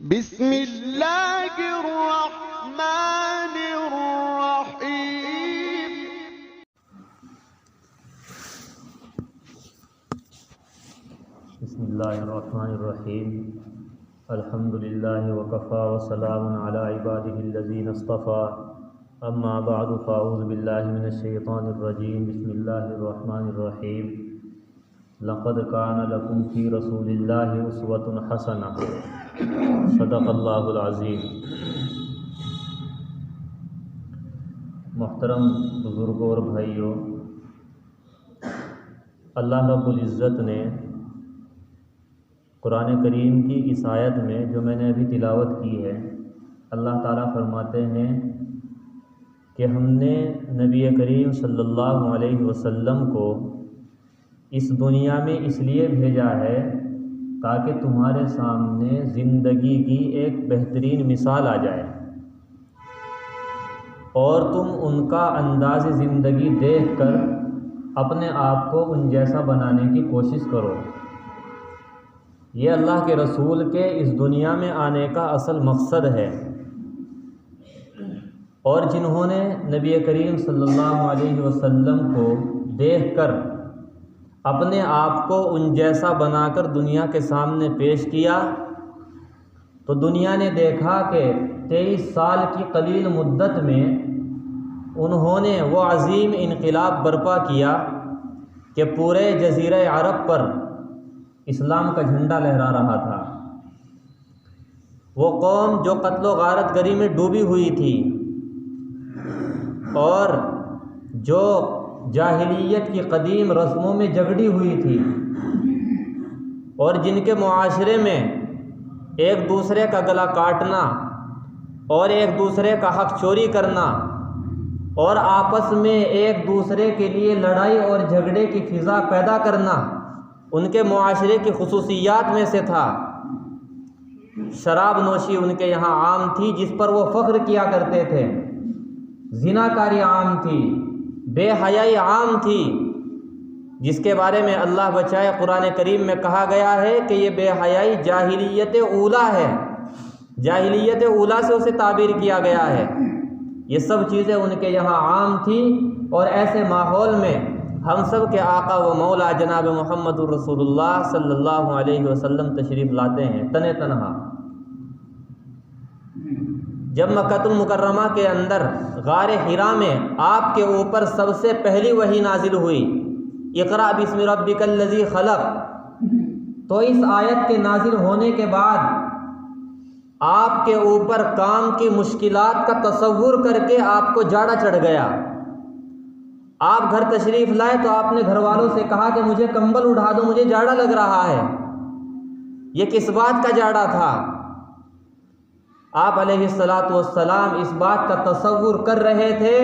بسم اللہ الرحمن الرحیم۔ بسم اللہ الرحمن الرحیم۔ الحمد للہ وکفی وسلام علی عبادہ الذین اصطفیٰ، اما بعد فاعوذ باللہ من الشیطان الرجیم۔ بسم اللہ الرحمن الرحیم۔ لقد کان لکم فی رسول اللہ اسوۃ حسنہ، صدق اللہ العظیم۔ محترم بزرگوں اور بھائیوں، اللہ رب العزت نے قرآن کریم کی اس آیت میں جو میں نے ابھی تلاوت کی ہے، اللہ تعالیٰ فرماتے ہیں کہ ہم نے نبی کریم صلی اللہ علیہ وسلم کو اس دنیا میں اس لیے بھیجا ہے تاکہ تمہارے سامنے زندگی کی ایک بہترین مثال آ جائے اور تم ان کا انداز زندگی دیکھ کر اپنے آپ کو ان جیسا بنانے کی کوشش کرو۔ یہ اللہ کے رسول کے اس دنیا میں آنے کا اصل مقصد ہے، اور جنہوں نے نبی کریم صلی اللہ علیہ وسلم کو دیکھ کر اپنے آپ کو ان جیسا بنا کر دنیا کے سامنے پیش کیا، تو دنیا نے دیکھا کہ 23 سال کی قلیل مدت میں انہوں نے وہ عظیم انقلاب برپا کیا کہ پورے جزیرہ عرب پر اسلام کا جھنڈا لہرا رہا تھا۔ وہ قوم جو قتل و غارت گری میں ڈوبی ہوئی تھی اور جو جاہلیت کی قدیم رسموں میں جگڑی ہوئی تھی، اور جن کے معاشرے میں ایک دوسرے کا گلا کاٹنا اور ایک دوسرے کا حق چوری کرنا اور آپس میں ایک دوسرے کے لیے لڑائی اور جھگڑے کی فضا پیدا کرنا ان کے معاشرے کی خصوصیات میں سے تھا۔ شراب نوشی ان کے یہاں عام تھی، جس پر وہ فخر کیا کرتے تھے۔ زناکاری عام تھی، بے حیائی عام تھی، جس کے بارے میں اللہ بچائے قرآن کریم میں کہا گیا ہے کہ یہ بے حیائی جاہلیت اولیٰ ہے، جاہلیت اولیٰ سے اسے تعبیر کیا گیا ہے۔ یہ سب چیزیں ان کے یہاں عام تھی، اور ایسے ماحول میں ہم سب کے آقا و مولا جناب محمد الرسول اللہ صلی اللہ علیہ وسلم تشریف لاتے ہیں تنِ تنہا۔ جب مکہ المکرمہ کے اندر غار حرا میں آپ کے اوپر سب سے پہلی وحی نازل ہوئی، اقرأ بسم ربک الذی خلق، تو اس آیت کے نازل ہونے کے بعد آپ کے اوپر کام کی مشکلات کا تصور کر کے آپ کو جاڑا چڑھ گیا۔ آپ گھر تشریف لائے تو آپ نے گھر والوں سے کہا کہ مجھے کمبل اڑا دو، مجھے جاڑا لگ رہا ہے۔ یہ کس بات کا جاڑا تھا؟ آپ علیہ السلام اس بات کا تصور کر رہے تھے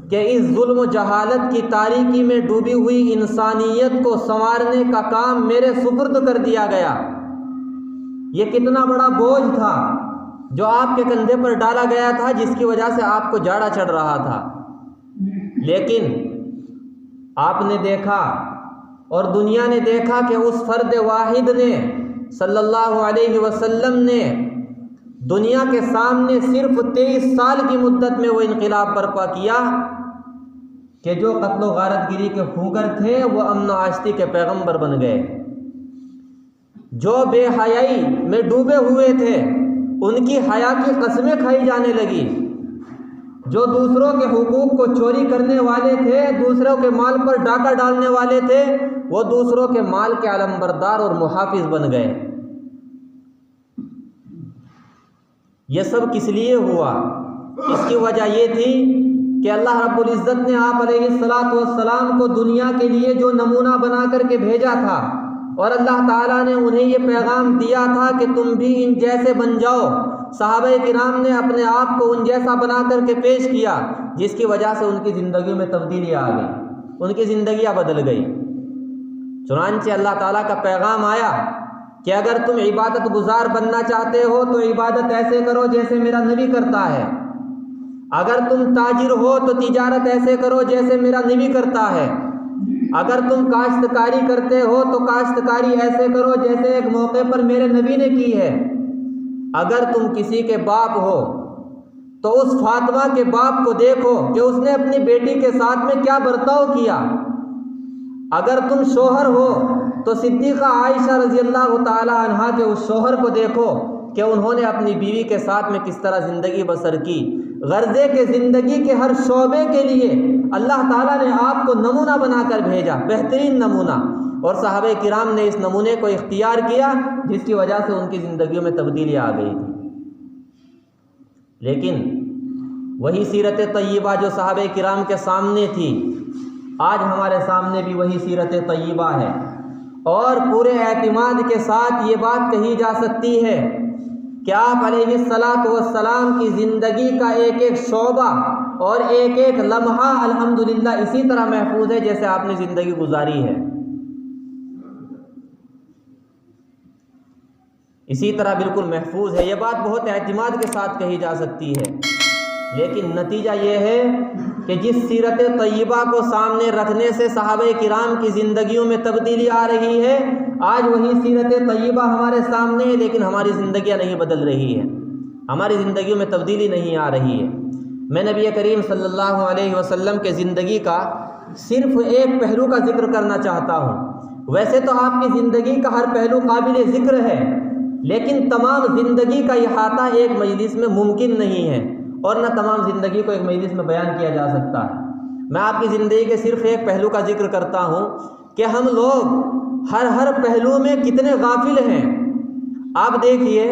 کہ اس ظلم و جہالت کی تاریکی میں ڈوبی ہوئی انسانیت کو سنوارنے کا کام میرے سپرد کر دیا گیا۔ یہ کتنا بڑا بوجھ تھا جو آپ کے کندھے پر ڈالا گیا تھا، جس کی وجہ سے آپ کو جاڑا چڑھ رہا تھا۔ لیکن آپ نے دیکھا اور دنیا نے دیکھا کہ اس فرد واحد نے صلی اللہ علیہ وسلم نے دنیا کے سامنے صرف 23 سال کی مدت میں وہ انقلاب برپا کیا کہ جو قتل و غارت گری کے خوگر تھے وہ امن و آشتی کے پیغمبر بن گئے۔ جو بے حیائی میں ڈوبے ہوئے تھے ان کی حیا کی قسمیں کھائی جانے لگی۔ جو دوسروں کے حقوق کو چوری کرنے والے تھے، دوسروں کے مال پر ڈاکہ ڈالنے والے تھے، وہ دوسروں کے مال کے علمبردار اور محافظ بن گئے۔ یہ سب کس لیے ہوا؟ اس کی وجہ یہ تھی کہ اللہ رب العزت نے آپ علیہ السلام کو دنیا کے لیے جو نمونہ بنا کر کے بھیجا تھا، اور اللہ تعالیٰ نے انہیں یہ پیغام دیا تھا کہ تم بھی ان جیسے بن جاؤ۔ صحابہ کرام نے اپنے آپ کو ان جیسا بنا کر کے پیش کیا، جس کی وجہ سے ان کی زندگی میں تبدیلی آ گئی، ان کی زندگیاں بدل گئی۔ چنانچہ اللہ تعالیٰ کا پیغام آیا کہ اگر تم عبادت گزار بننا چاہتے ہو تو عبادت ایسے کرو جیسے میرا نبی کرتا ہے۔ اگر تم تاجر ہو تو تجارت ایسے کرو جیسے میرا نبی کرتا ہے۔ اگر تم کاشتکاری کرتے ہو تو کاشتکاری ایسے کرو جیسے ایک موقع پر میرے نبی نے کی ہے۔ اگر تم کسی کے باپ ہو تو اس فاطمہ کے باپ کو دیکھو کہ اس نے اپنی بیٹی کے ساتھ میں کیا برتاؤ کیا۔ اگر تم شوہر ہو تو صدیقہ عائشہ رضی اللہ تعالی عنہا کے اس شوہر کو دیکھو کہ انہوں نے اپنی بیوی کے ساتھ میں کس طرح زندگی بسر کی۔ غرضے کہ زندگی کے ہر شعبے کے لیے اللہ تعالیٰ نے آپ کو نمونہ بنا کر بھیجا، بہترین نمونہ، اور صحابہ کرام نے اس نمونے کو اختیار کیا، جس کی وجہ سے ان کی زندگیوں میں تبدیلی آ گئی تھی۔ لیکن وہی سیرت طیبہ جو صحابہ کرام کے سامنے تھی، آج ہمارے سامنے بھی وہی سیرت طیبہ ہے، اور پورے اعتماد کے ساتھ یہ بات کہی جا سکتی ہے کہ آپ علیہ الصلاۃ والسلام کی زندگی کا ایک ایک شعبہ اور ایک ایک لمحہ الحمدللہ اسی طرح محفوظ ہے جیسے آپ نے زندگی گزاری ہے، اسی طرح بالکل محفوظ ہے۔ یہ بات بہت اعتماد کے ساتھ کہی جا سکتی ہے، لیکن نتیجہ یہ ہے کہ جس سیرت طیبہ کو سامنے رکھنے سے صحابہ کرام کی زندگیوں میں تبدیلی آ رہی ہے، آج وہی سیرت طیبہ ہمارے سامنے ہے، لیکن ہماری زندگیاں نہیں بدل رہی ہیں، ہماری زندگیوں میں تبدیلی نہیں آ رہی ہے۔ میں نبی کریم صلی اللہ علیہ وسلم کے زندگی کا صرف ایک پہلو کا ذکر کرنا چاہتا ہوں۔ ویسے تو آپ کی زندگی کا ہر پہلو قابل ذکر ہے، لیکن تمام زندگی کا احاطہ ایک مجلس میں ممکن نہیں ہے، اور نہ تمام زندگی کو ایک مجلس میں بیان کیا جا سکتا ہے۔ میں آپ کی زندگی کے صرف ایک پہلو کا ذکر کرتا ہوں کہ ہم لوگ ہر پہلو میں کتنے غافل ہیں۔ آپ دیکھیے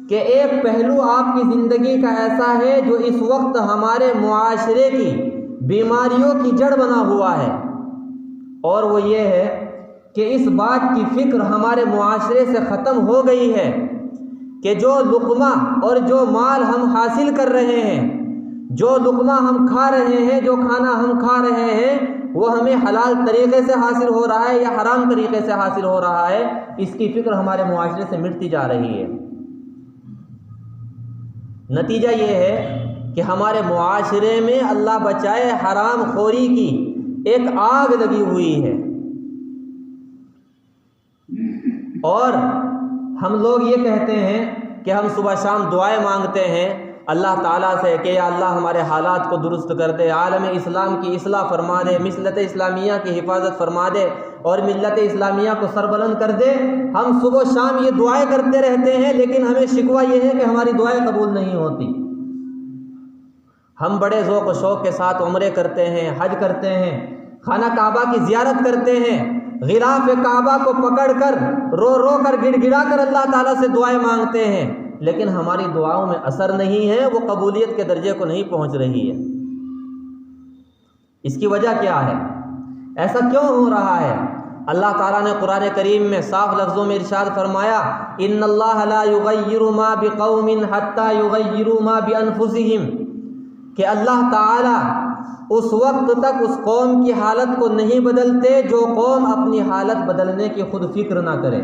کہ ایک پہلو آپ کی زندگی کا ایسا ہے جو اس وقت ہمارے معاشرے کی بیماریوں کی جڑ بنا ہوا ہے، اور وہ یہ ہے کہ اس بات کی فکر ہمارے معاشرے سے ختم ہو گئی ہے کہ جو لقمہ اور جو مال ہم حاصل کر رہے ہیں، جو لقمہ ہم کھا رہے ہیں، جو کھانا ہم کھا رہے ہیں، وہ ہمیں حلال طریقے سے حاصل ہو رہا ہے یا حرام طریقے سے حاصل ہو رہا ہے، اس کی فکر ہمارے معاشرے سے مٹتی جا رہی ہے۔ نتیجہ یہ ہے کہ ہمارے معاشرے میں اللہ بچائے حرام خوری کی ایک آگ لگی ہوئی ہے، اور ہم لوگ یہ کہتے ہیں کہ ہم صبح شام دعائیں مانگتے ہیں اللہ تعالیٰ سے کہ یا اللہ ہمارے حالات کو درست کر دے، عالم اسلام کی اصلاح فرما دے، ملت اسلامیہ کی حفاظت فرما دے، اور ملت اسلامیہ کو سربلند کر دے۔ ہم صبح و شام یہ دعائیں کرتے رہتے ہیں، لیکن ہمیں شکوہ یہ ہے کہ ہماری دعائیں قبول نہیں ہوتی۔ ہم بڑے ذوق و شوق کے ساتھ عمرے کرتے ہیں، حج کرتے ہیں، خانہ کعبہ کی زیارت کرتے ہیں، غلاف کعبہ کو پکڑ کر رو رو کر گڑ گڑا کر اللہ تعالیٰ سے دعائیں مانگتے ہیں، لیکن ہماری دعاؤں میں اثر نہیں ہے، وہ قبولیت کے درجے کو نہیں پہنچ رہی ہے۔ اس کی وجہ کیا ہے؟ ایسا کیوں ہو رہا ہے؟ اللہ تعالیٰ نے قرآن کریم میں صاف لفظوں میں ارشاد فرمایا، ان اللہ لا یغیر ما بقوم حتی یغیروا ما بانفسہم، کہ اللہ تعالیٰ اس وقت تک اس قوم کی حالت کو نہیں بدلتے جو قوم اپنی حالت بدلنے کی خود فکر نہ کرے۔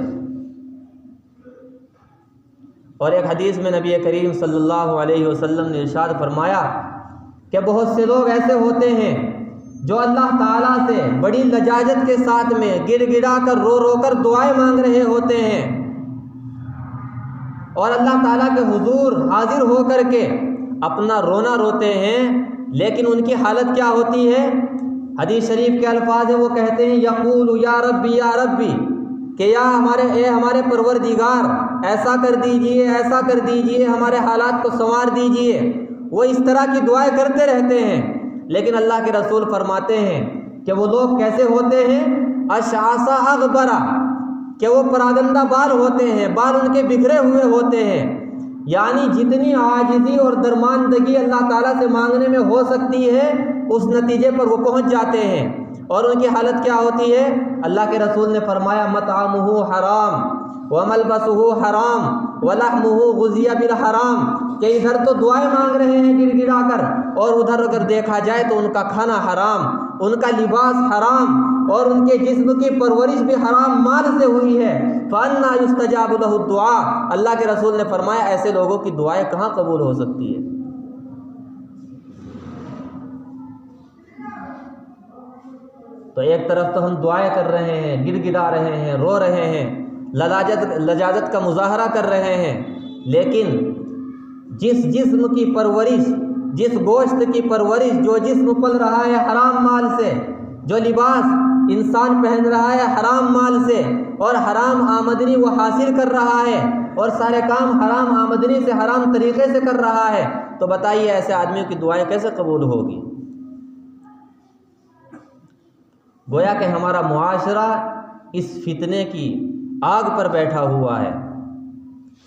اور ایک حدیث میں نبی کریم صلی اللہ علیہ وسلم نے ارشاد فرمایا کہ بہت سے لوگ ایسے ہوتے ہیں جو اللہ تعالیٰ سے بڑی لجاجت کے ساتھ میں گڑ گڑا کر رو رو کر دعائیں مانگ رہے ہوتے ہیں، اور اللہ تعالیٰ کے حضور حاضر ہو کر کے اپنا رونا روتے ہیں، لیکن ان کی حالت کیا ہوتی ہے؟ حدیث شریف کے الفاظ ہیں، وہ کہتے ہیں یقول یا ربی یا ربی، کہ یا ہمارے پروردگار ایسا کر دیجئے، ایسا کر دیجئے، ہمارے حالات کو سنوار دیجئے۔ وہ اس طرح کی دعائیں کرتے رہتے ہیں، لیکن اللہ کے رسول فرماتے ہیں کہ وہ لوگ کیسے ہوتے ہیں؟ اشعث اغبرا، کہ وہ پراگندہ بال ہوتے ہیں، بال ان کے بکھرے ہوئے ہوتے ہیں، یعنی جتنی عاجزی اور درماندگی اللہ تعالیٰ سے مانگنے میں ہو سکتی ہے اس نتیجے پر وہ پہنچ جاتے ہیں، اور ان کی حالت کیا ہوتی ہے؟ اللہ کے رسول نے فرمایا مطعمہ حرام وملبسہ حرام ولحمہ غذی بالحرام، کہ ادھر تو دعائیں مانگ رہے ہیں گڑ گڑا کر، اور ادھر اگر دیکھا جائے تو ان کا کھانا حرام، ان کا لباس حرام، اور ان کے جسم کی پرورش بھی حرام مال سے ہوئی ہے۔ فَأَنَّىٰ يُسْتَجَابُ لَهُ الدُّعَاء، اللہ کے رسول نے فرمایا ایسے لوگوں کی دعائیں کہاں قبول ہو سکتی ہے؟ تو ایک طرف تو ہم دعائیں کر رہے ہیں، گڑ گڑا رہے ہیں، رو رہے ہیں، لجاجت کا مظاہرہ کر رہے ہیں، لیکن جس جسم کی پرورش، جس گوشت کی پرورش، جو جسم پل رہا ہے حرام مال سے، جو لباس انسان پہن رہا ہے حرام مال سے، اور حرام آمدنی وہ حاصل کر رہا ہے، اور سارے کام حرام آمدنی سے حرام طریقے سے کر رہا ہے، تو بتائیے ایسے آدمیوں کی دعائیں کیسے قبول ہوگی؟ گویا کہ ہمارا معاشرہ اس فتنے کی آگ پر بیٹھا ہوا ہے۔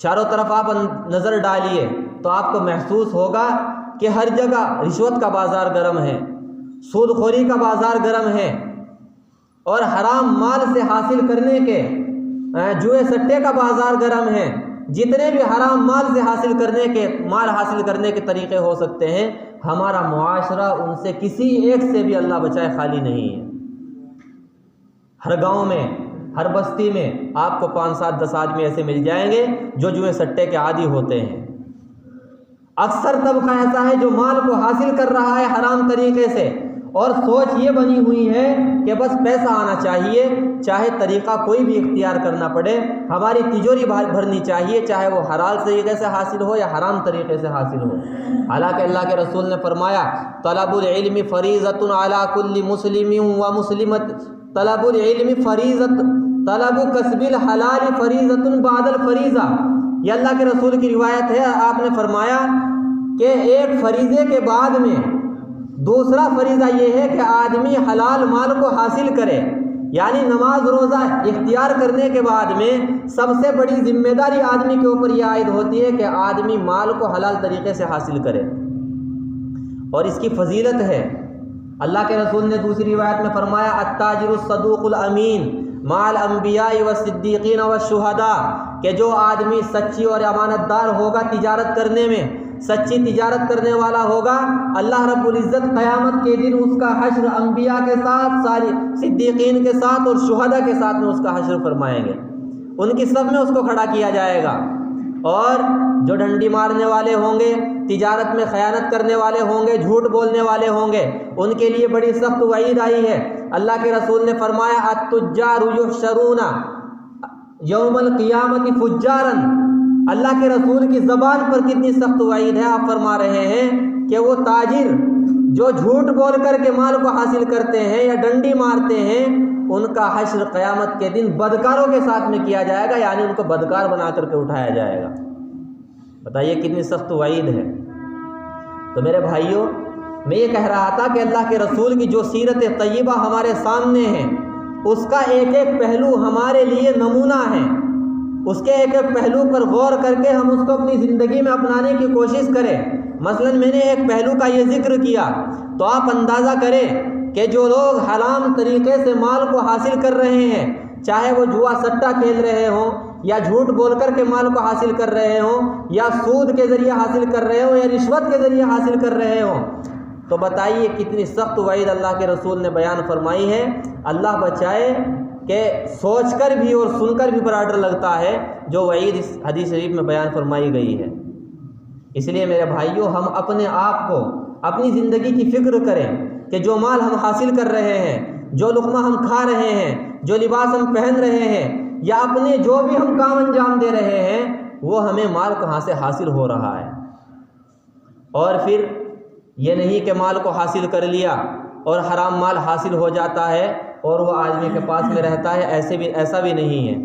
چاروں طرف آپ نظر ڈالیے تو آپ کو محسوس ہوگا کہ ہر جگہ رشوت کا بازار گرم ہے، سود خوری کا بازار گرم ہے، اور حرام مال سے حاصل کرنے کے جوئے سٹے کا بازار گرم ہے۔ جتنے بھی حرام مال سے مال حاصل کرنے کے طریقے ہو سکتے ہیں، ہمارا معاشرہ ان سے کسی ایک سے بھی اللہ بچائے خالی نہیں ہے۔ ہر گاؤں میں، ہر بستی میں آپ کو 5 7 10 آدمی ایسے مل جائیں گے جو جوئے سٹے کے عادی ہوتے ہیں۔ اکثر طبقہ ایسا ہے جو مال کو حاصل کر رہا ہے حرام طریقے سے، اور سوچ یہ بنی ہوئی ہے کہ بس پیسہ آنا چاہیے، چاہے طریقہ کوئی بھی اختیار کرنا پڑے، ہماری تجوری بھرنی چاہیے، چاہے وہ حلال طریقے سے حاصل ہو یا حرام طریقے سے حاصل ہو۔ حالانکہ اللہ کے رسول نے فرمایا طلب العلم فریضۃ علی کل مسلم و مسلمۃ، طلب العلم فریضۃ، طلب کسب الحلال فریضۃ بعد الفریضہ۔ یہ اللہ کے رسول کی روایت ہے، آپ نے فرمایا کہ ایک فریضے کے بعد میں دوسرا فریضہ یہ ہے کہ آدمی حلال مال کو حاصل کرے، یعنی نماز روزہ اختیار کرنے کے بعد میں سب سے بڑی ذمہ داری آدمی کے اوپر یہ عائد ہوتی ہے کہ آدمی مال کو حلال طریقے سے حاصل کرے، اور اس کی فضیلت ہے۔ اللہ کے رسول نے دوسری روایت میں فرمایا التاجر الصدوق الامین مع الانبیاء والصدیقین والشہداء، کہ جو آدمی سچی اور امانت دار ہوگا تجارت کرنے میں، سچی تجارت کرنے والا ہوگا، اللہ رب العزت قیامت کے دن اس کا حشر انبیاء کے ساتھ، ساری صدیقین کے ساتھ اور شہداء کے ساتھ میں اس کا حشر فرمائیں گے، ان کی صف میں اس کو کھڑا کیا جائے گا۔ اور جو ڈنڈی مارنے والے ہوں گے، تجارت میں خیانت کرنے والے ہوں گے، جھوٹ بولنے والے ہوں گے، ان کے لیے بڑی سخت وعید آئی ہے۔ اللہ کے رسول نے فرمایا التجار یحشرون یوم القیامت فجارا۔ اللہ کے رسول کی زبان پر کتنی سخت وعید ہے، آپ فرما رہے ہیں کہ وہ تاجر جو جھوٹ بول کر کے مال کو حاصل کرتے ہیں یا ڈنڈی مارتے ہیں، ان کا حشر قیامت کے دن بدکاروں کے ساتھ میں کیا جائے گا، یعنی ان کو بدکار بنا کر کے اٹھایا جائے گا۔ بتائیے کتنی سخت وعید ہے۔ تو میرے بھائیوں، میں یہ کہہ رہا تھا کہ اللہ کے رسول کی جو سیرت طیبہ ہمارے سامنے ہے، اس کا ایک ایک پہلو ہمارے لیے نمونہ ہے، اس کے ایک ایک پہلو پر غور کر کے ہم اس کو اپنی زندگی میں اپنانے کی کوشش کریں۔ مثلا میں نے ایک پہلو کا یہ ذکر کیا، تو آپ اندازہ کریں کہ جو لوگ حرام طریقے سے مال کو حاصل کر رہے ہیں، چاہے وہ جوا سٹا کھیل رہے ہوں، یا جھوٹ بول کر کے مال کو حاصل کر رہے ہوں، یا سود کے ذریعے حاصل کر رہے ہوں، یا رشوت کے ذریعے حاصل کر رہے ہوں، تو بتائیے کتنی سخت وعید اللہ کے رسول نے بیان فرمائی ہے۔ اللہ بچائے کہ سوچ کر بھی اور سن کر بھی بڑا ڈر لگتا ہے جو وعید اس حدیث شریف میں بیان فرمائی گئی ہے۔ اس لیے میرے بھائیوں، ہم اپنے آپ کو، اپنی زندگی کی فکر کریں کہ جو مال ہم حاصل کر رہے ہیں، جو لقمہ ہم کھا رہے ہیں، جو لباس ہم پہن رہے ہیں، یا اپنے جو بھی ہم کام انجام دے رہے ہیں، وہ ہمیں مال کہاں سے حاصل ہو رہا ہے۔ اور پھر یہ نہیں کہ مال کو حاصل کر لیا اور حرام مال حاصل ہو جاتا ہے اور وہ آدمی کے پاس میں رہتا ہے، ایسا بھی نہیں ہے،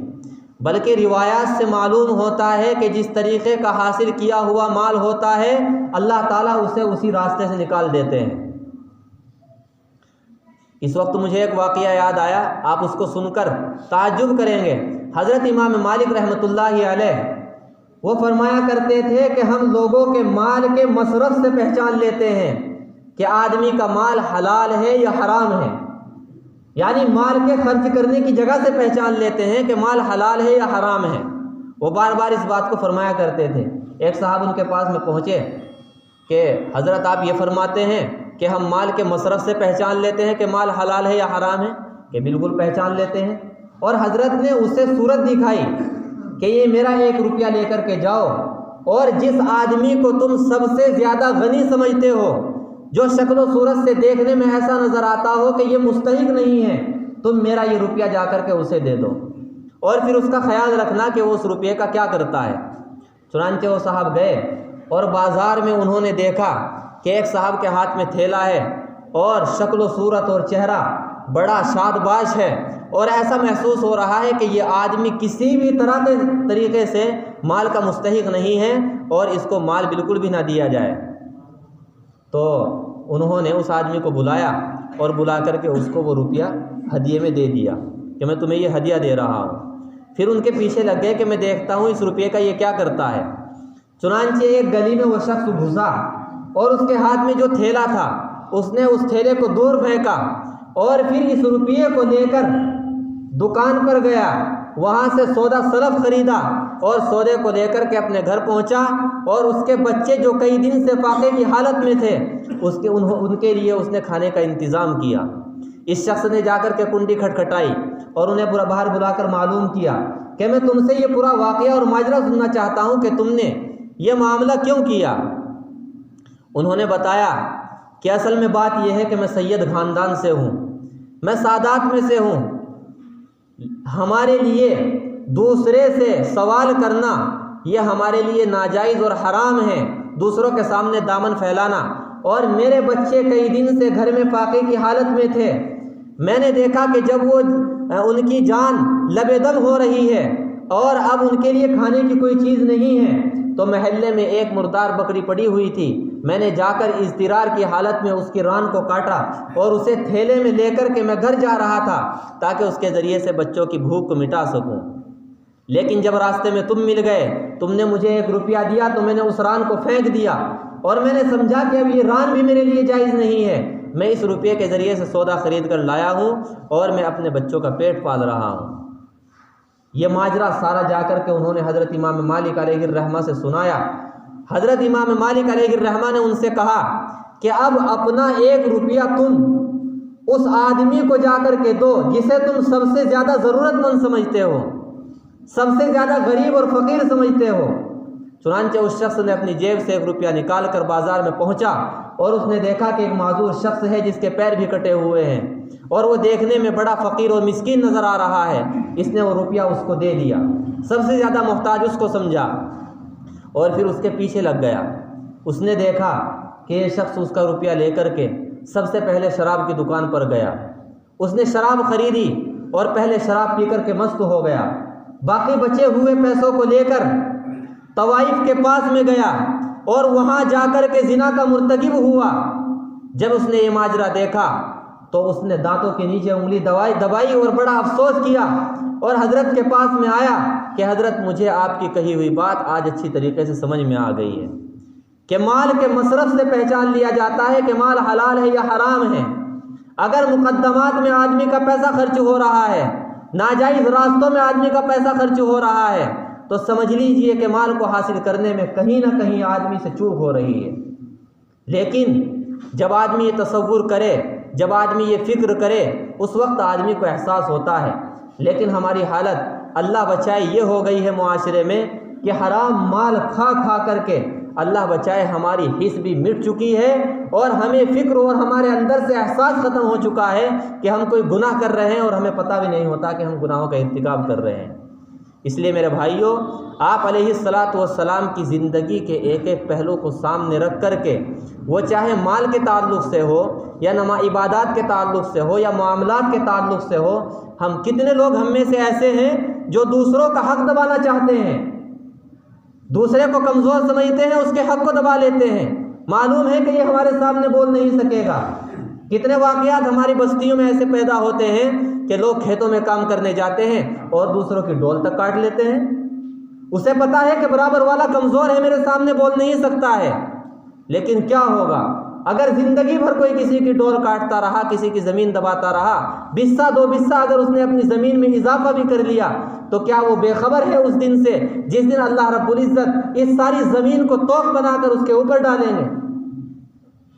بلکہ روایات سے معلوم ہوتا ہے کہ جس طریقے کا حاصل کیا ہوا مال ہوتا ہے، اللہ تعالیٰ اسے اسی راستے سے نکال دیتے ہیں۔ اس وقت مجھے ایک واقعہ یاد آیا، آپ اس کو سن کر تعجب کریں گے۔ حضرت امام مالک رحمۃ اللہ علیہ وہ فرمایا کرتے تھے کہ ہم لوگوں کے مال کے مصرف سے پہچان لیتے ہیں کہ آدمی کا مال حلال ہے یا حرام ہے، یعنی مال کے خرچ کرنے کی جگہ سے پہچان لیتے ہیں کہ مال حلال ہے یا حرام ہے۔ وہ بار بار اس بات کو فرمایا کرتے تھے۔ ایک صاحب ان کے پاس میں پہنچے کہ حضرت آپ یہ فرماتے ہیں کہ ہم مال کے مصرف سے پہچان لیتے ہیں کہ مال حلال ہے یا حرام ہے، کہ بالکل پہچان لیتے ہیں۔ اور حضرت نے اسے صورت دکھائی کہ یہ میرا 1 روپیہ لے کر کے جاؤ، اور جس آدمی کو تم سب سے زیادہ غنی سمجھتے ہو، جو شکل و صورت سے دیکھنے میں ایسا نظر آتا ہو کہ یہ مستحق نہیں ہے، تم میرا یہ روپیہ جا کر کے اسے دے دو، اور پھر اس کا خیال رکھنا کہ وہ اس روپیے کا کیا کرتا ہے۔ چنانچہ وہ صاحب گئے اور بازار میں انہوں نے دیکھا کہ ایک صاحب کے ہاتھ میں تھیلا ہے اور شکل و صورت اور چہرہ بڑا شاد باش ہے، اور ایسا محسوس ہو رہا ہے کہ یہ آدمی کسی بھی طرح کے طریقے سے مال کا مستحق نہیں ہے اور اس کو مال بالکل بھی نہ دیا جائے۔ تو انہوں نے اس آدمی کو بلایا اور بلا کر کے اس کو وہ روپیہ ہدیے میں دے دیا کہ میں تمہیں یہ ہدیہ دے رہا ہوں۔ پھر ان کے پیچھے لگ گئے کہ میں دیکھتا ہوں اس روپیے کا یہ کیا کرتا ہے۔ چنانچہ ایک گلی میں وہ شخص گھسا اور اس کے ہاتھ میں جو تھیلا تھا اس نے اس تھیلے کو دور پھینکا اور پھر اس روپیے کو لے کر دکان پر گیا، وہاں سے سودا سلف خریدا اور سودے کو لے کر کے اپنے گھر پہنچا، اور اس کے بچے جو کئی دن سے فاقے کی حالت میں تھے ان کے لیے اس نے کھانے کا انتظام کیا۔ اس شخص نے جا کر کے کنڈی کھٹکھٹائی اور انہیں پورا باہر بلا کر معلوم کیا کہ میں تم سے یہ پورا واقعہ اور ماجرا سننا چاہتا ہوں کہ تم نے یہ معاملہ کیوں کیا۔ انہوں نے بتایا کہ اصل میں بات یہ ہے کہ میں سید خاندان سے ہوں، میں سادات میں سے ہوں، ہمارے لیے دوسرے سے سوال کرنا یہ ہمارے لیے ناجائز اور حرام ہے، دوسروں کے سامنے دامن پھیلانا، اور میرے بچے کئی دن سے گھر میں فاقے کی حالت میں تھے، میں نے دیکھا کہ جب وہ ان کی جان لبے دم ہو رہی ہے اور اب ان کے لیے کھانے کی کوئی چیز نہیں ہے، تو محلے میں ایک مردار بکری پڑی ہوئی تھی، میں نے جا کر اضطرار کی حالت میں اس کی ران کو کاٹا اور اسے تھیلے میں لے کر کے میں گھر جا رہا تھا تاکہ اس کے ذریعے سے بچوں کی بھوک کو مٹا سکوں، لیکن جب راستے میں تم مل گئے، تم نے مجھے 1 روپیہ دیا تو میں نے اس ران کو پھینک دیا، اور میں نے سمجھا کہ اب یہ ران بھی میرے لیے جائز نہیں ہے، میں اس روپیے کے ذریعے سے سودا خرید کر لایا ہوں اور میں اپنے بچوں کا پیٹ پال رہا ہوں۔ یہ ماجرا سارا جا کر کے انہوں نے حضرت امام مالک علیہ الرحمہ سے سنایا۔ حضرت امام مالک علیہ الرحمہ نے ان سے کہا کہ اب اپنا 1 روپیہ تم اس آدمی کو جا کر کے دو جسے تم سب سے زیادہ ضرورت مند سمجھتے ہو، سب سے زیادہ غریب اور فقیر سمجھتے ہو۔ چنانچہ اس شخص نے اپنی جیب سے 1 روپیہ نکال کر بازار میں پہنچا اور اس نے دیکھا کہ ایک معذور شخص ہے جس کے پیر بھی کٹے ہوئے ہیں اور وہ دیکھنے میں بڑا فقیر اور مسکین نظر آ رہا ہے، اس نے وہ روپیہ اس کو دے دیا، سب سے زیادہ محتاج اس کو سمجھا اور پھر اس کے پیچھے لگ گیا۔ اس نے دیکھا کہ یہ شخص اس کا روپیہ لے کر کے سب سے پہلے شراب کی دکان پر گیا، اس نے شراب خریدی اور پہلے شراب پی کر کے مست ہو گیا، باقی بچے ہوئے پیسوں کو لے کر طوائف کے پاس میں گیا اور وہاں جا کر کے زنا کا مرتکب ہوا۔ جب اس نے یہ ماجرا دیکھا تو اس نے دانتوں کے نیچے انگلی دبائی اور بڑا افسوس کیا اور حضرت کے پاس میں آیا کہ حضرت مجھے آپ کی کہی ہوئی بات آج اچھی طریقے سے سمجھ میں آ گئی ہے کہ مال کے مصرف سے پہچان لیا جاتا ہے کہ مال حلال ہے یا حرام ہے۔ اگر مقدمات میں آدمی کا پیسہ خرچ ہو رہا ہے، ناجائز راستوں میں آدمی کا پیسہ خرچ ہو رہا ہے، تو سمجھ لیجئے کہ مال کو حاصل کرنے میں کہیں نہ کہیں آدمی سے چوک ہو رہی ہے۔ لیکن جب آدمی یہ تصور کرے، جب آدمی یہ فکر کرے، اس وقت آدمی کو احساس ہوتا ہے۔ لیکن ہماری حالت اللہ بچائے یہ ہو گئی ہے معاشرے میں کہ حرام مال کھا کھا کر کے اللہ بچائے ہماری حس بھی مٹ چکی ہے اور ہمیں فکر اور ہمارے اندر سے احساس ختم ہو چکا ہے کہ ہم کوئی گناہ کر رہے ہیں اور ہمیں پتہ بھی نہیں ہوتا کہ ہم گناہوں کا ارتکاب کر رہے ہیں۔ اس لیے میرے بھائیوں، آپ علیہ الصلاۃ والسلام کی زندگی کے ایک ایک پہلو کو سامنے رکھ کر کے، وہ چاہے مال کے تعلق سے ہو یا عبادات کے تعلق سے ہو یا معاملات کے تعلق سے ہو، ہم کتنے لوگ ہم میں سے ایسے ہیں جو دوسروں کا حق دبانا چاہتے ہیں، دوسرے کو کمزور سمجھتے ہیں، اس کے حق کو دبا لیتے ہیں، معلوم ہے کہ یہ ہمارے سامنے بول نہیں سکے گا۔ کتنے واقعات ہماری بستیوں میں ایسے پیدا ہوتے ہیں کہ لوگ کھیتوں میں کام کرنے جاتے ہیں اور دوسروں کی ڈول تک کاٹ لیتے ہیں، اسے پتا ہے کہ برابر والا کمزور ہے، میرے سامنے بول نہیں سکتا ہے، لیکن کیا ہوگا اگر زندگی بھر کوئی کسی کی ڈول کاٹتا رہا، کسی کی زمین دباتا رہا، بسا 2 بسا اگر اس نے اپنی زمین میں اضافہ بھی کر لیا، تو کیا وہ بے خبر ہے اس دن سے جس دن اللہ رب العزت اس ساری زمین کو توق بنا کر اس کے اوپر ڈالیں گے؟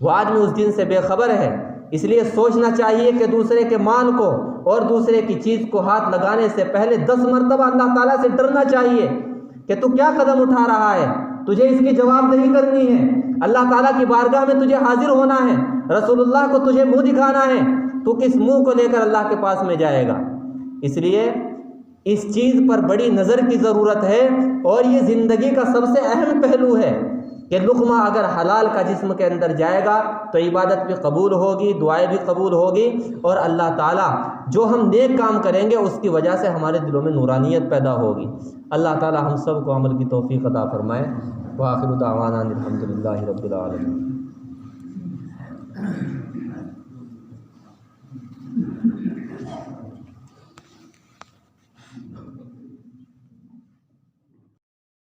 وہ آدمی اس دن سے بے خبر ہے۔ اس لیے سوچنا چاہیے کہ دوسرے کے مال کو اور دوسرے کی چیز کو ہاتھ لگانے سے پہلے 10 مرتبہ اللہ تعالیٰ سے ڈرنا چاہیے کہ تو کیا قدم اٹھا رہا ہے، تجھے اس کی جواب دہی کرنی ہے، اللہ تعالیٰ کی بارگاہ میں تجھے حاضر ہونا ہے، رسول اللہ کو تجھے منہ دکھانا ہے، تو کس منہ کو لے کر اللہ کے پاس میں جائے گا؟ اس لیے اس چیز پر بڑی نظر کی ضرورت ہے، اور یہ زندگی کا سب سے اہم پہلو ہے کہ لقمہ اگر حلال کا جسم کے اندر جائے گا تو عبادت بھی قبول ہوگی، دعائیں بھی قبول ہوگی، اور اللہ تعالیٰ جو ہم نیک کام کریں گے اس کی وجہ سے ہمارے دلوں میں نورانیت پیدا ہوگی۔ اللہ تعالیٰ ہم سب کو عمل کی توفیق عطا فرمائے۔ وآخر دعوانا الحمد للہ رب العالمین۔